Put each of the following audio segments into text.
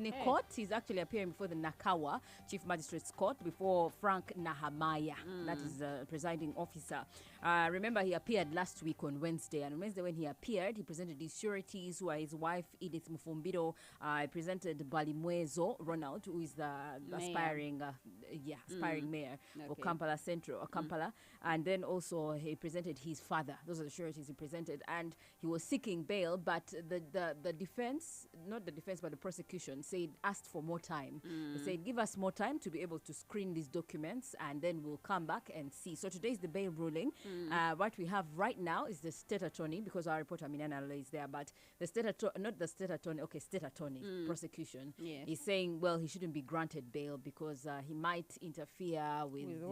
in court. He's actually appearing before the Nakawa Chief Magistrate's Court before Frank Nahamaya. That is the presiding officer. Remember, he appeared last week on Wednesday. And on Wednesday when he appeared, he presented his sureties, who are his wife, Edith Mufumbiro. He presented Balimwezo Ronald, who is the aspiring mayor of Kampala Central, Kampala. And then also he presented his father. Those are the sureties he presented. And he was seeking bail, but the defense, not the defense, but the prosecution asked for more time. They said, give us more time to be able to screen these documents, and then we'll come back and see. So today is the bail ruling. What we have right now is the state attorney, because our reporter Minanala is there, but the state attorney, prosecution is saying, well, he shouldn't be granted bail because he might interfere with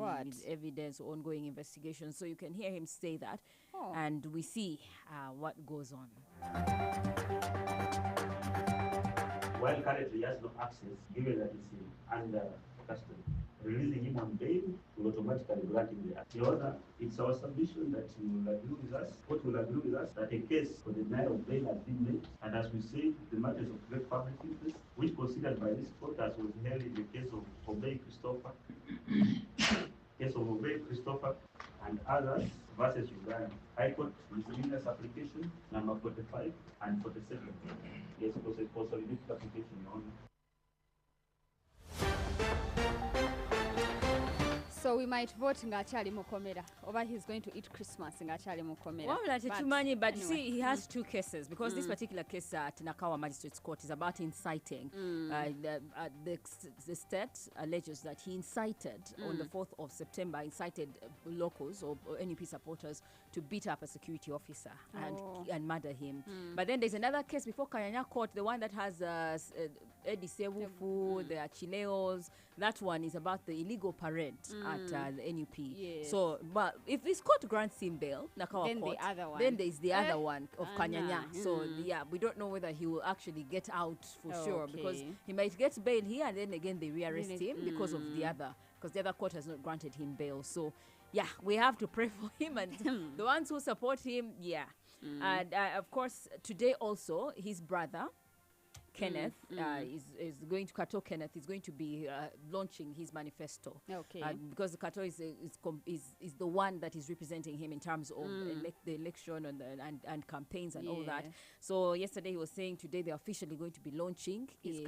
evidence or ongoing investigation. So you can hear him say that, and we see what goes on. While currently he has no access, given that he's under custody, releasing him on bail will automatically grant him the access. However, it's our submission that you will agree with us, that a case for the denial of bail has been made, and as we say, the matters of great public interest, which considered by this court as was held in the case of Obey Christopher, and others versus Uganda. High Court miscellaneous application number 45 and 47. Yes, consolidated application only. So we might vote ngachali mukomera, or he's going to eat Christmas ngachali mukomera. Well, but anyway. You see, he has two cases, because this particular case at Nakawa Magistrate's Court is about inciting. The state alleges that he incited on the 4th of September, incited locals or NUP supporters to beat up a security officer and murder him. But then there's another case before Kanyanya Court, the one that has Eddie Sewufu, the Achileos. That one is about the illegal parade at the NUP. Yes. So, but if this court grants him bail, Nakawa then Court, the other one. then there's the other one of Kanyanya. So, yeah, we don't know whether he will actually get out for sure, because he might get bail here and then again they rearrest him because of the other, because the other court has not granted him bail. So, yeah, we have to pray for him and the ones who support him, And of course, today also, his brother, Kenneth is going to, Kato Kenneth is going to be launching his manifesto. Because Kato is the one that is representing him in terms of the election and campaigns and all that. So yesterday he was saying today they're officially going to be launching his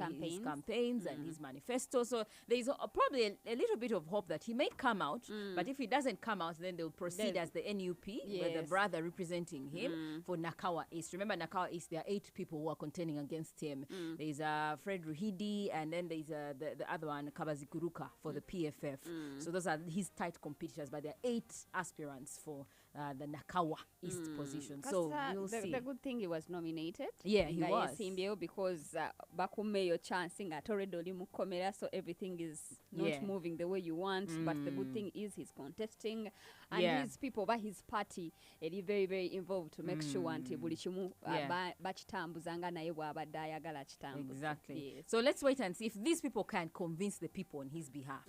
campaigns and his manifesto. So there is probably a little bit of hope that he may come out, but if he doesn't come out, then they'll proceed as the NUP, with the brother representing him for Nakawa East. Remember, Nakawa East, there are 8 people who are contending against him. There's Fred Ruhidi, and then there's the other one, Kabazikuruka, for the PFF. So those are his tight competitors, but there are 8 aspirants for the Nakawa East position. So we'll see. The good thing he was nominated. Yeah, he was. Because bakumeyo chancing atoredoli mukomera, so everything is not moving the way you want. But the good thing is he's contesting, and his people, by his party, are very, very involved to make sure anti buli kimu bachitambuzanga naye bwabadde ayagala chitambuze. Exactly. So let's wait and see if these people can convince the people on his behalf.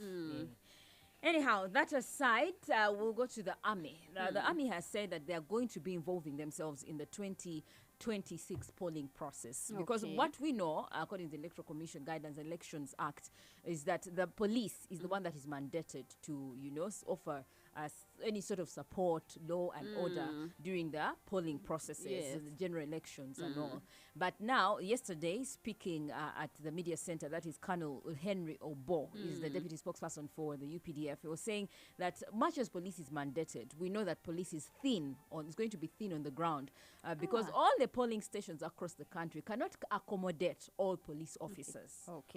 Anyhow, that aside, we'll go to the army. The army has said that they are going to be involving themselves in the 2026 polling process. Because what we know, according to the Electoral Commission Guidance Elections Act, is that the police is the one that is mandated to, offer any sort of support, law and order during the polling processes, the general elections and all. But now, yesterday, speaking at the media center, that is Colonel Henry Obo, is the deputy spokesperson for the UPDF. He was saying that much as police is mandated, we know that police is it's going to be thin on the ground because all the polling stations across the country cannot accommodate all police officers,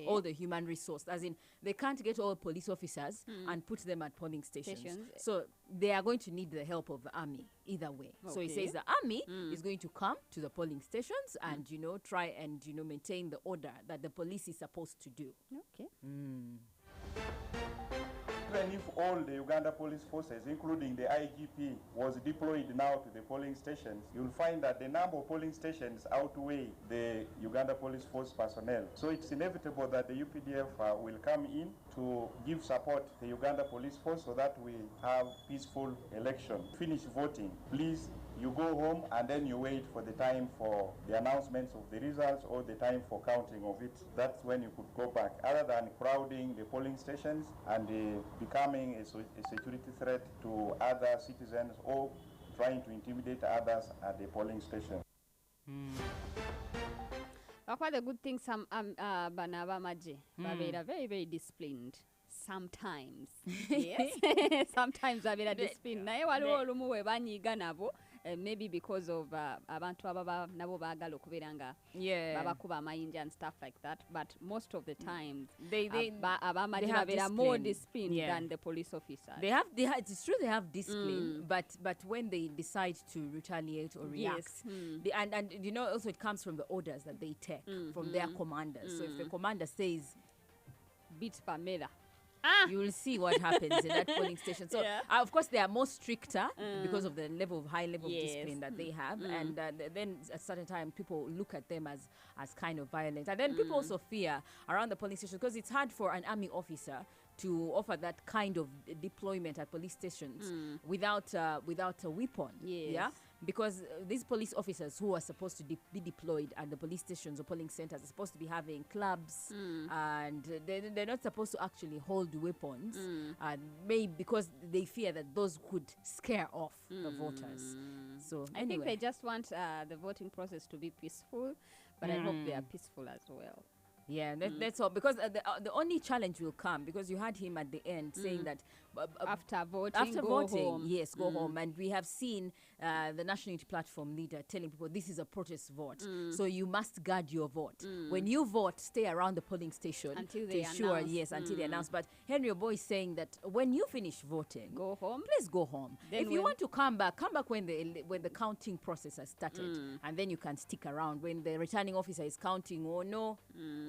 all the human resource. As in, they can't get all police officers and put them at polling stations. So they are going to need the help of the army either way. So he says the army is going to come to the polling stations and, try and, maintain the order that the police is supposed to do. Even if all the Uganda police forces, including the IGP, was deployed now to the polling stations, you'll find that the number of polling stations outweigh the Uganda police force personnel. So it's inevitable that the UPDF will come in to give support to the Uganda police force so that we have peaceful election. Finish voting. Please you go home and then you wait for the time for the announcements of the results or the time for counting of it. That's when you could go back, other than crowding the polling stations and becoming a security threat to other citizens or trying to intimidate others at the polling station. Quite a good thing some banaba maji are very, very disciplined. Sometimes. Yes. Sometimes they're disciplined. Naye waliwo olumu we banyiga nabo maybe because of abantu ababa nabo baagala okubeera nga babakuba amayinja and stuff like that, but most of the time abamaji babeera more disciplined than the police officers. It's true they have discipline, but when they decide to retaliate or react, and you know, also it comes from the orders that they take from their commanders. So if the commander says beat Pamela, you will see what happens in that polling station. So, of course, they are more stricter because of the high level of discipline that they have. And then at a certain time, people look at them as kind of violent. And then people also fear around the polling station because it's hard for an army officer to offer that kind of deployment at police stations without a weapon. Yeah. Because these police officers who are supposed to be deployed at the police stations or polling centers are supposed to be having clubs, and they're not supposed to actually hold weapons, maybe because they fear that those could scare off the voters. So I think they just want the voting process to be peaceful, but I hope they are peaceful as well. Yeah, that's all. Because the only challenge will come because you had him at the end saying that after voting, go home. Yes, go home. And we have seen the National Unity Platform leader telling people this is a protest vote, so you must guard your vote. When you vote, stay around the polling station until they announce. Yes, until they announce. But Henry Oboy is saying that when you finish voting, go home. Please go home. Then if you want to come back when the counting process has started, and then you can stick around when the returning officer is counting. Oh no.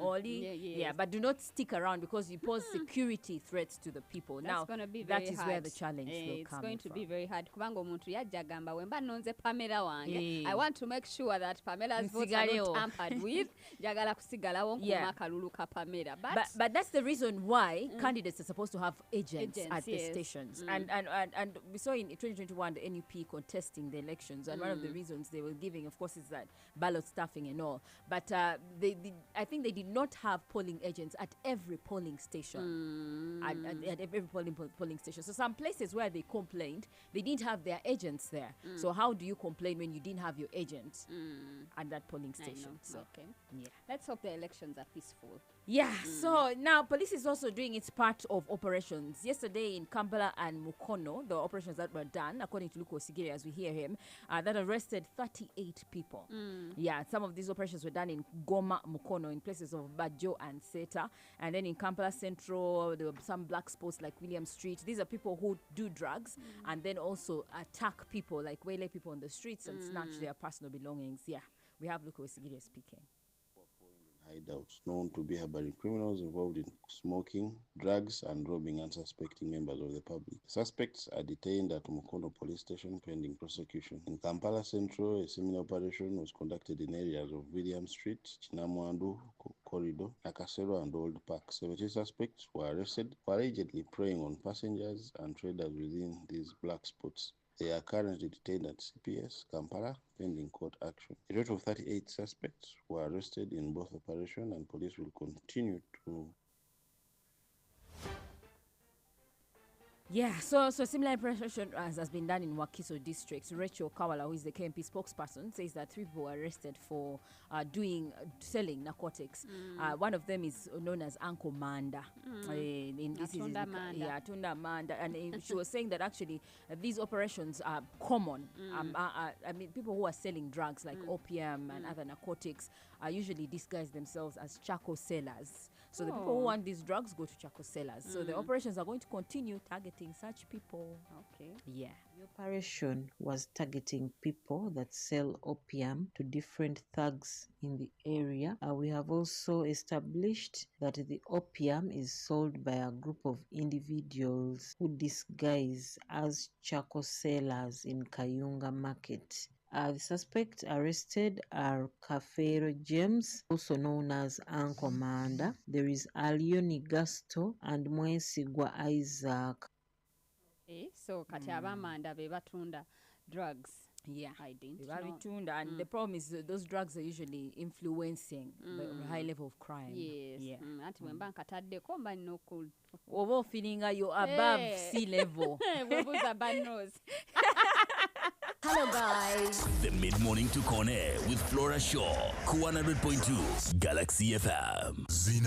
But do not stick around because you pose security threats to the people. That's now gonna be that very is hard. where the challenge will come. It's going to be very hard. Kubanga omuntu yajja gamba wemba nonze Pamela wange. I want to make sure that Pamela's votes are not tampered with. Jagala kusigalawo nkuma kalulu ka Pamela. But that's the reason why candidates are supposed to have agents at the stations. And we saw in 2021 the NUP contesting the elections, and one of the reasons they were giving, of course, is that ballot stuffing and all. But I think they did not have polling agents at every polling station. At every polling station. So some places where they complained, they didn't have their agents there. So how do you complain when you didn't have your agents at that polling station? So let's hope the elections are peaceful. So now police is also doing its part of operations. Yesterday in Kampala and Mukono, the operations that were done, according to Luko Sigiri as we hear him, that arrested 38 people. Some of these operations were done in Goma, Mukono, in places of Bajo and Seta. And then in Kampala Central, there were some black spots like William Street. These are people who do drugs and then also attack people, like waylay people on the streets and snatch their personal belongings. We have Luko Sigiri speaking. Hideouts known to be harboring criminals involved in smoking, drugs, and robbing unsuspecting members of the public. Suspects are detained at Mukono police station pending prosecution. In Kampala Central, a similar operation was conducted in areas of William Street, Chinamwandu Corridor, Nakasero, and Old Park. 70 suspects were arrested for allegedly preying on passengers and traders within these black spots. They are currently detained at CPS, Kampala, pending court action. A total of 38 suspects were arrested in both operations, and police will continue to... So similar operation has been done in Wakiso district. Rachel Kawala, who is the KMP spokesperson, says that 3 people were arrested for selling narcotics. One of them is known as Uncle Manda. Tunda Manda. And she was saying that actually these operations are common. I mean, people who are selling drugs like opium and other narcotics usually disguise themselves as charcoal sellers. So the people who want these drugs go to charcoal sellers. So the operations are going to continue targeting such people. The operation was targeting people that sell opium to different thugs in the area. We have also established that the opium is sold by a group of individuals who disguise as charcoal sellers in Kayunga Market. The suspects arrested are Kafero James, also known as Uncle Manda. There is Alioni Gasto and Mwesigwa Isaac. So kati abamanda be batunda drugs. Yeah, I didn't Biba know. bitunda, and the problem is those drugs are usually influencing the high level of crime. Yes. Yeah. Ati wemba nkataddeko mba nina Oba feeling you're above Hey. sea level. webuuza bannos. Hello guys. The Mid-Morning to Corner with Flora Shaw, 100.2 Galaxy FM. Zina.